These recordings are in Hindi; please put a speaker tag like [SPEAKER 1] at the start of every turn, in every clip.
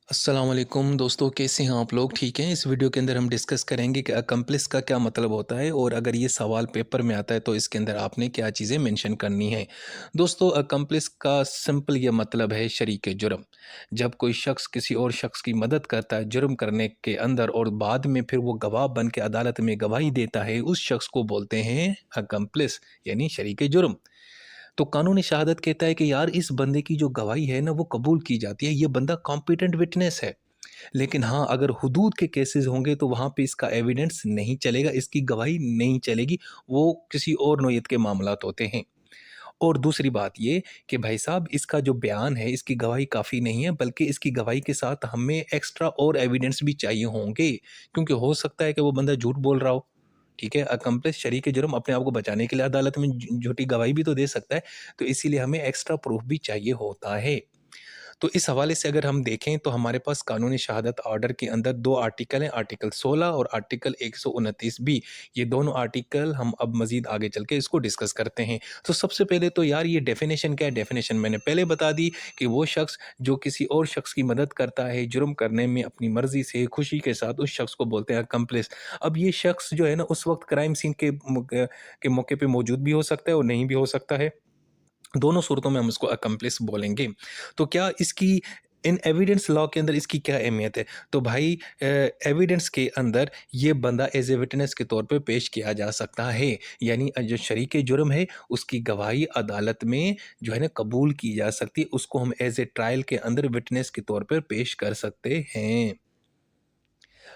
[SPEAKER 1] अस्सलाम वालेकुम दोस्तों, कैसे हैं आप लोग? ठीक हैं। इस वीडियो के अंदर हम डिस्कस करेंगे कि अकम्प्लिस का क्या मतलब होता है और अगर ये सवाल पेपर में आता है तो इसके अंदर आपने क्या चीज़ें मेंशन करनी है। दोस्तों, अकम्प्लिस का सिंपल ये मतलब है शरीक जुर्म। जब कोई शख्स किसी और शख्स की मदद करता है जुर्म करने के अंदर और बाद में फिर वो गवाह बन के अदालत में गवाही देता है, उस शख्स को बोलते हैं अकम्प्लिस, यानी शरीक जुर्म। तो कानूनी शहादत कहता है कि यार इस बंदे की जो गवाही है ना वो कबूल की जाती है, ये बंदा कॉम्पिटेंट विटनेस है। लेकिन हाँ, अगर हुदूद के केसेस होंगे तो वहाँ पे इसका एविडेंस नहीं चलेगा, इसकी गवाही नहीं चलेगी, वो किसी और नौयत के मामलात होते हैं। और दूसरी बात ये कि भाई साहब इसका जो बयान है, इसकी गवाही काफ़ी नहीं है, बल्कि इसकी गवाही के साथ हमें एक्स्ट्रा और एविडेंस भी चाहिए होंगे, क्योंकि हो सकता है कि वो बंदा झूठ बोल रहा हो। ठीक है, अकम्प्लिस शरीक जुर्म अपने आप को बचाने के लिए अदालत में झूठी गवाही भी तो दे सकता है, तो इसीलिए हमें एक्स्ट्रा प्रूफ भी चाहिए होता है। तो इस हवाले से अगर हम देखें तो हमारे पास कानूनी शहादत ऑर्डर के अंदर 2 आर्टिकल हैं, आर्टिकल 16 और आर्टिकल 129 बी। ये दोनों आर्टिकल हम अब मज़ीद आगे चल के इसको डिस्कस करते हैं। तो सबसे पहले तो यार ये डेफ़िनेशन क्या है? डेफ़िनेशन मैंने पहले बता दी कि वो शख्स जो किसी और शख्स की मदद करता है जुर्म करने में अपनी मर्ज़ी से, खुशी के साथ, उस शख्स को बोलते हैं अकम्प्लिस। अब ये शख्स जो है ना उस वक़्त क्राइम सीन के मौके पे मौजूद भी हो सकता है और नहीं भी हो सकता है। दोनों सूरतों में हम इसको अकम्प्लिस बोलेंगे। तो क्या इसकी इन एविडेंस लॉ के अंदर इसकी क्या अहमियत है? तो भाई एविडेंस के अंदर ये बंदा एज़ ए विटनेस के तौर पे पेश किया जा सकता है। यानी जो शरीके जुर्म है उसकी गवाही अदालत में जो है ना कबूल की जा सकती है। उसको हम एज़ ए ट्रायल के अंदर विटनेस के तौर पर पेश कर सकते हैं।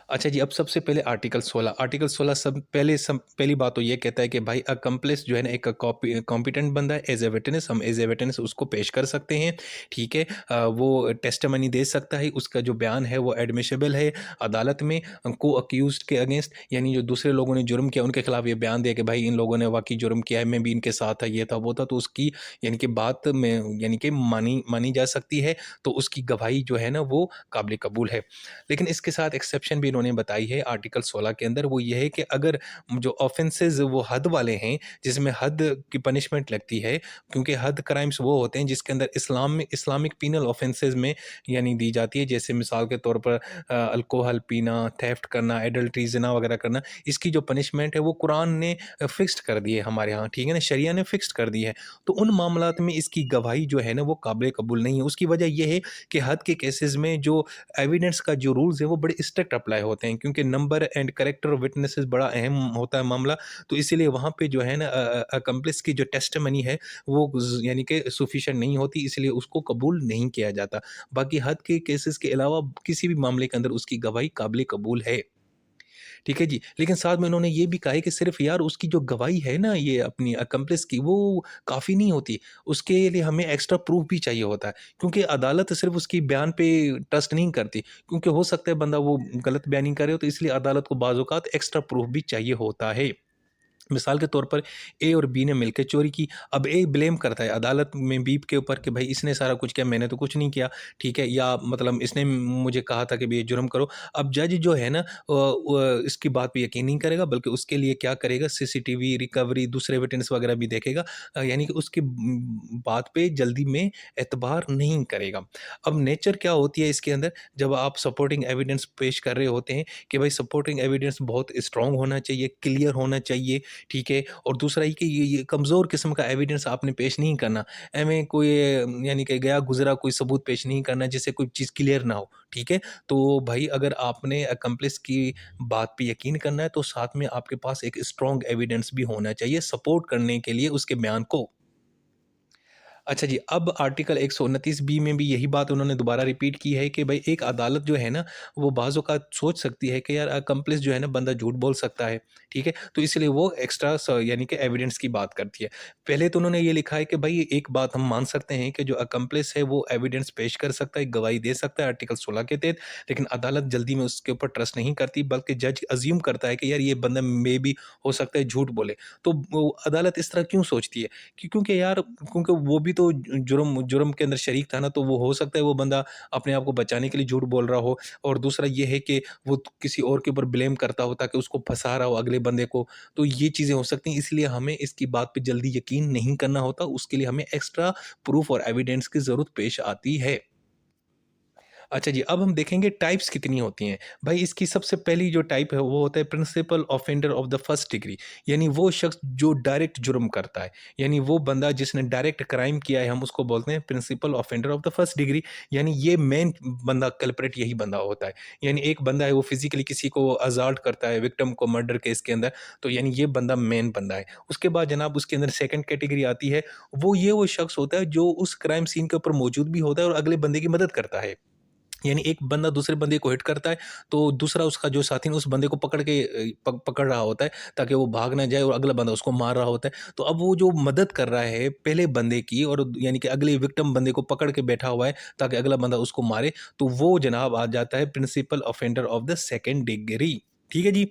[SPEAKER 1] अच्छा जी, अब सबसे पहले आर्टिकल 16 सब पहली बात तो ये कहता है कि भाई अकम्प्लिस जो है ना एक कॉम्पिटेंट बंदा है, एज ए विटनेस हम एज ए विटनेस उसको पेश कर सकते हैं। ठीक है, वो टेस्टिमनी दे सकता है, उसका जो बयान है वो एडमिशेबल है अदालत में। को अक्यूज के अगेंस्ट, यानी जो दूसरे लोगों ने जुर्म किया उनके खिलाफ ये बयान दिया कि भाई इन लोगों ने वाकई जुर्म किया है, मैं भी इनके साथ था, ये था वो था, तो उसकी यानी कि बात में यानी कि मानी मानी जा सकती है। तो उसकी गवाही जो है ना वो काबिल कबूल है। लेकिन इसके साथ एक्सेप्शन भी इन्होंने बताई है आर्टिकल 16 के अंदर, वो ये है कि अगर जो ऑफेंसेस वो हद वाले हैं, जिसमें हद की पनिशमेंट लगती है, क्योंकि हद क्राइम्स वो होते हैं जिसके अंदर इस्लामिक पीनल ऑफेंसेस में यानी दी जाती है, जैसे मिसाल के तौर पर अल्कोहल पीना, थेफ्ट करना, एडल्ट्री, ज़िना वगैरह करना। इसकी जो पनिशमेंट है वो कुरान ने फिक्स्ड कर दी है हमारे यहाँ, ठीक है ना, शरिया ने फिक्स्ड कर दी है। तो उन मामलात में इसकी गवाही जो है ना वो काबिल कबूल नहीं है। उसकी वजह यह है कि हद के केसेस में जो एविडेंस का जो रूल्स है वो बड़े स्ट्रिक्ट अप्लाई होते हैं, क्योंकि number and character of witnesses बड़ा अहम होता है मामला। तो इसीलिए वहाँ पे जो है ना अकम्प्लिस की जो टेस्टिमनी है वो यानी कि सफिशिएंट नहीं होती, इसलिए उसको कबूल नहीं किया जाता। बाकी हद के केसेस के अलावा किसी भी मामले के अंदर उसकी गवाही काबिल कबूल है। ठीक है जी। लेकिन साथ में उन्होंने ये भी कहा है कि सिर्फ़ यार उसकी जो गवाही है ना ये अपनी अकम्प्लिस की, वो काफ़ी नहीं होती। उसके लिए हमें एक्स्ट्रा प्रूफ़ भी चाहिए होता है, क्योंकि अदालत सिर्फ़ उसकी बयान पे ट्रस्ट नहीं करती, क्योंकि हो सकता है बंदा वो गलत बयानी करे हो, तो इसलिए अदालत को बाज़ औक़ात एक्स्ट्रा प्रूफ़ भी चाहिए होता है। मिसाल के तौर पर ए और बी ने मिलकर चोरी की। अब ए ब्लेम करता है अदालत में बी के ऊपर कि भाई इसने सारा कुछ किया, मैंने तो कुछ नहीं किया, ठीक है? या मतलब इसने मुझे कहा था कि भई ये जुर्म करो। अब जज जो है ना इसकी बात पे यकीन नहीं करेगा, बल्कि उसके लिए क्या करेगा, सीसीटीवी रिकवरी, दूसरे एविडेंस वगैरह भी देखेगा। यानी कि उसकी बात पे जल्दी में एतबार नहीं करेगा। अब नेचर क्या होती है इसके अंदर, जब आप सपोर्टिंग एविडेंस पेश कर रहे होते हैं कि भाई सपोर्टिंग एविडेंस बहुत स्ट्रॉन्ग होना चाहिए, क्लियर होना चाहिए, ठीक है? और दूसरा ये कि ये कमज़ोर किस्म का एविडेंस आपने पेश नहीं करना। एमें कोई यानी कि गया गुज़रा कोई सबूत पेश नहीं करना जिससे कोई चीज़ क्लियर ना हो, ठीक है? तो भाई अगर आपने अकम्प्लिस की बात पे यकीन करना है तो साथ में आपके पास एक स्ट्रॉन्ग एविडेंस भी होना चाहिए सपोर्ट करने के लिए उसके बयान को। अच्छा जी, अब आर्टिकल 129 बी में भी यही बात उन्होंने दोबारा रिपीट की है कि भई एक अदालत जो है ना, वो बाज़ औक़ात सोच सकती है कि यार अकम्प्लिस जो है ना बंदा झूठ बोल सकता है, ठीक है? तो इसलिए वो एक्स्ट्रा यानी कि एविडेंस की बात करती है। पहले तो उन्होंने ये लिखा है कि भई एक बात हम मान सकते हैं कि जो अकम्प्लिस है वो एविडेंस पेश कर सकता है, गवाही दे सकता है आर्टिकल 16 के तहत, लेकिन अदालत जल्दी में उसके ऊपर ट्रस्ट नहीं करती, बल्कि जज अज़्यूम करता है कि यार ये बंदा मेबी हो सकता है झूठ बोले। तो वो अदालत इस तरह क्यों सोचती है? क्योंकि यार क्योंकि वो भी तो जुर्म जुर्म के अंदर शरीक था ना, तो वो हो सकता है वो बंदा अपने आप को बचाने के लिए झूठ बोल रहा हो। और दूसरा ये है कि वो किसी और के ऊपर ब्लेम करता हो ताकि उसको फँसा रहा हो अगले बंदे को। तो ये चीज़ें हो सकती हैं, इसलिए हमें इसकी बात पे जल्दी यकीन नहीं करना होता, उसके लिए हमें एक्स्ट्रा प्रूफ़ और एविडेंस की ज़रूरत पेश आती है। अच्छा जी, अब हम देखेंगे टाइप्स कितनी होती हैं। भाई इसकी सबसे पहली जो टाइप है वो होता है principal offender of the first degree, यानी वो शख्स जो डायरेक्ट जुर्म करता है, यानी वो बंदा जिसने डायरेक्ट क्राइम किया है हम उसको बोलते हैं principal offender of the first degree, यानी ये मेन बंदा कल्प्रेट यही बंदा होता है। यानी एक बंदा है वो फिजिकली किसी को असाल्ट करता है विक्टिम को मर्डर केस के अंदर, तो यानी ये बंदा मेन बंदा है। उसके बाद जनाब उसके अंदर सेकंड कैटेगरी आती है, वो शख्स होता है जो उस क्राइम सीन के ऊपर मौजूद भी होता है और अगले बंदे की मदद करता है। यानी एक बंदा दूसरे बंदे को हिट करता है, तो दूसरा उसका जो साथी है उस बंदे को पकड़ के पकड़ रहा होता है ताकि वो भाग ना जाए और अगला बंदा उसको मार रहा होता है। तो अब वो जो मदद कर रहा है पहले बंदे की और यानी कि अगले विक्टिम बंदे को पकड़ के बैठा हुआ है ताकि अगला बंदा उसको मारे, तो वो जनाब आ जाता है principal offender of the second degree. ठीक है जी।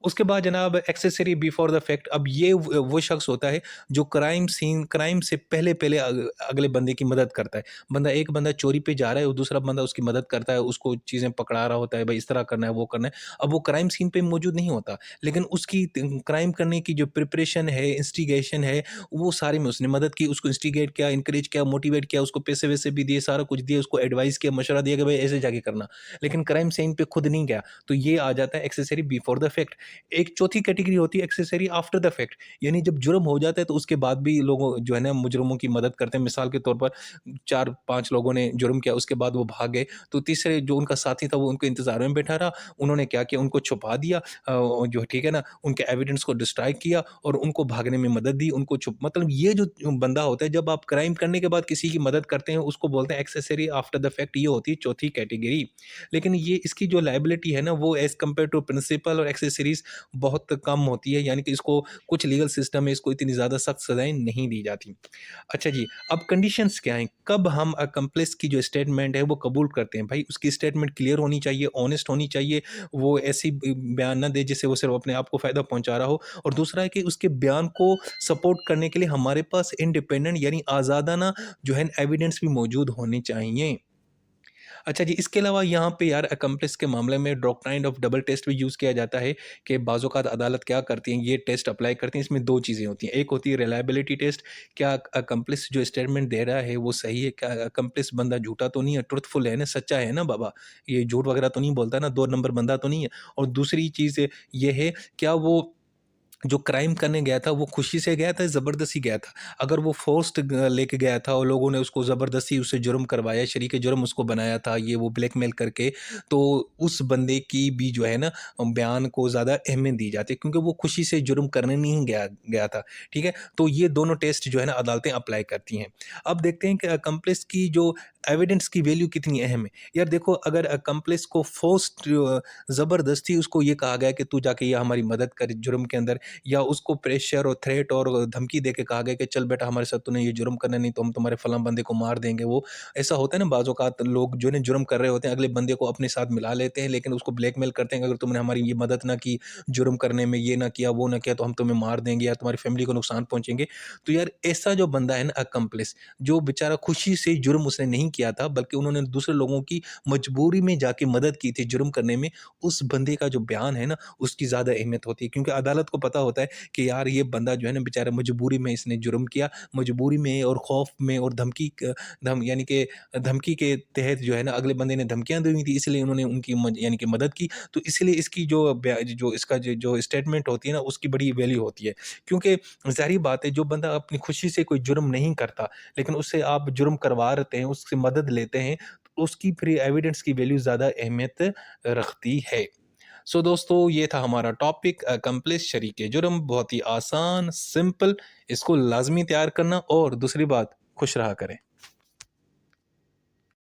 [SPEAKER 1] उसके बाद जनाब एक्सेसरी बिफोर द फैक्ट, अब ये वो शख्स होता है जो क्राइम से पहले पहले अगले बंदे की मदद करता है। एक बंदा चोरी पे जा रहा है और दूसरा बंदा उसकी मदद करता है, उसको चीज़ें पकड़ा रहा होता है, भाई इस तरह करना है, वो करना है। अब वो क्राइम सीन पे मौजूद नहीं होता, लेकिन उसकी क्राइम करने की जो प्रिपरेशन है, इंस्टिगेशन है, वो सारे में उसने मदद की, उसको इंस्टिगेट किया, इंकरेज किया, मोटिवेट किया, उसको पैसे वैसे भी दिए, सारा कुछ दिया, उसको एडवाइस किया, मशवरा दिया कि भाई ऐसे जाके करना, लेकिन क्राइम सीन पे खुद नहीं गया, तो ये आ जाता है एक्सेसरी बिफोर द फैक्ट। एक चौथी कैटेगरी होती है एक्सेसरी आफ्टर द फैक्ट, यानी जब जुर्म हो जाता है तो उसके बाद भी लोगों जो है ना मुजरिमों की मदद करते हैं। मिसाल के तौर पर 4-5 लोगों ने जुर्म किया, उसके बाद वो भाग गए, तो तीसरे जो उनका साथी था वो उनको इंतजार में बैठा रहा। उन्होंने क्या किया, उनको छुपा दिया, जो ठीक है ना, उनके एविडेंस को डिस्ट्रॉय किया और उनको भागने में मदद दी, उनको छुप मतलब ये जो बंदा होता है जब आप क्राइम करने के बाद किसी की मदद करते हैं उसको बोलते हैं एक्सेसरी आफ्टर द फैक्ट, ये होती है चौथी कैटेगरी। लेकिन ये इसकी जो लायबिलिटी है ना वो एज कम्पेयर टू प्रिंसिपल और एक्सेसरीज बहुत कम होती है, यानी कि इसको कुछ लीगल सिस्टम में इसको इतनी ज़्यादा सख्त सज़ाएँ नहीं दी जाती। अच्छा जी, अब कंडीशंस क्या हैं? कब हम अकम्प्लिस की जो स्टेटमेंट है वो कबूल करते हैं? भाई उसकी स्टेटमेंट क्लियर होनी चाहिए, ऑनेस्ट होनी चाहिए, वो ऐसी बयान ना दे जिससे वो सिर्फ़ अपने आप को फ़ायदा पहुँचा रहा हो, और दूसरा है कि उसके बयान को सपोर्ट करने के लिए हमारे पास इंडिपेंडेंट यानी आज़ादाना जो है एविडेंस भी मौजूद होने चाहिए। अच्छा जी, इसके अलावा यहाँ पे यार अकम्प्लिस के मामले में डॉक्ट्राइन ऑफ डबल टेस्ट भी यूज़ किया जाता है कि बाज़-औक़ात अदालत क्या करती है, ये टेस्ट अप्लाई करती है। इसमें 2 चीज़ें होती हैं, एक होती है रिलायबिलिटी टेस्ट, क्या अकम्प्लिस जो स्टेटमेंट दे रहा है वो सही है, क्या अकम्प्लिस बंदा झूठा तो नहीं है, ट्रुथफुल है ना, सच्चा है ना बाबा, ये झूठ वगैरह तो नहीं बोलता ना, 2 नंबर बंदा तो नहीं है। और दूसरी चीज़ ये है, क्या वो जो क्राइम करने गया था वो खुशी से गया था, ज़बरदस्ती गया था? अगर वो फ़ोर्स्ड लेके गया था और लोगों ने उसको ज़बरदस्ती उससे जुर्म करवाया, शरीके जुर्म उसको बनाया था, ये वो ब्लैकमेल करके, तो उस बंदे की भी जो है ना बयान को ज़्यादा अहमियत दी जाती है, क्योंकि वो खुशी से जुर्म करने नहीं गया गया था, ठीक है? तो ये दोनों टेस्ट जो है ना अदालतें अप्लाई करती हैं। अब देखते हैं कि अकम्प्लिस की जो एविडेंस की वैल्यू कितनी अहम है। यार देखो, अगर अकम्प्लिस को फ़ोर्स्ड ज़बरदस्ती उसको ये कहा गया कि तू जाके ये हमारी मदद कर जुर्म के अंदर, या उसको प्रेशर और थ्रेट और धमकी देके कहा गया कि चल बेटा हमारे साथ तूने ये जुर्म करना, नहीं तो हम तुम्हारे फलां बंदे को मार देंगे। वो ऐसा होता है ना, बाज़ औक़ात लोग जो है ना जुर्म कर रहे होते हैं, अगले बंदे को अपने साथ मिला लेते हैं, लेकिन उसको ब्लैकमेल करते हैं कि अगर तुमने हमारी ये मदद ना की, जुर्म करने में ये ना किया, वो ना किया, तो हम तुम्हें मार देंगे या तुम्हारी फैमिली को नुकसान पहुँचेंगे। तो यार ऐसा जो बंदा है ना अकम्प्लिस, जो बेचारा खुशी से जुर्म उसने नहीं किया था, बल्कि उन्होंने दूसरे लोगों की मजबूरी में जाके मदद की थी जुर्म करने में, उस बंदे का जो बयान है ना, उसकी ज़्यादा अहमियत होती है, क्योंकि अदालत को पता होता है कि यार ये बंदा जो है ना बेचारा मजबूरी में इसने जुर्म किया, मजबूरी में और खौफ में और यानी कि धमकी के तहत जो है ना अगले बंदे ने धमकियाँ दी हुई थी, इसलिए उन्होंने उनकी यानी कि मदद की। तो इसलिए इसकी जो स्टेटमेंट होती है ना उसकी बड़ी वैल्यू होती है, क्योंकि ज़ाहिर बात है जो बंदा अपनी खुशी से कोई जुर्म नहीं करता, लेकिन उससे आप जुर्म करवा रहे हैं, उससे मदद लेते हैं, तो उसकी फिर एविडेंस की वैल्यू ज़्यादा अहमियत रखती है। सो दोस्तों, ये था हमारा टॉपिक अकम्प्लिस शरीके जुर्म। बहुत ही आसान, सिंपल, इसको लाजमी तैयार करना, और दूसरी बात खुश रहा करें।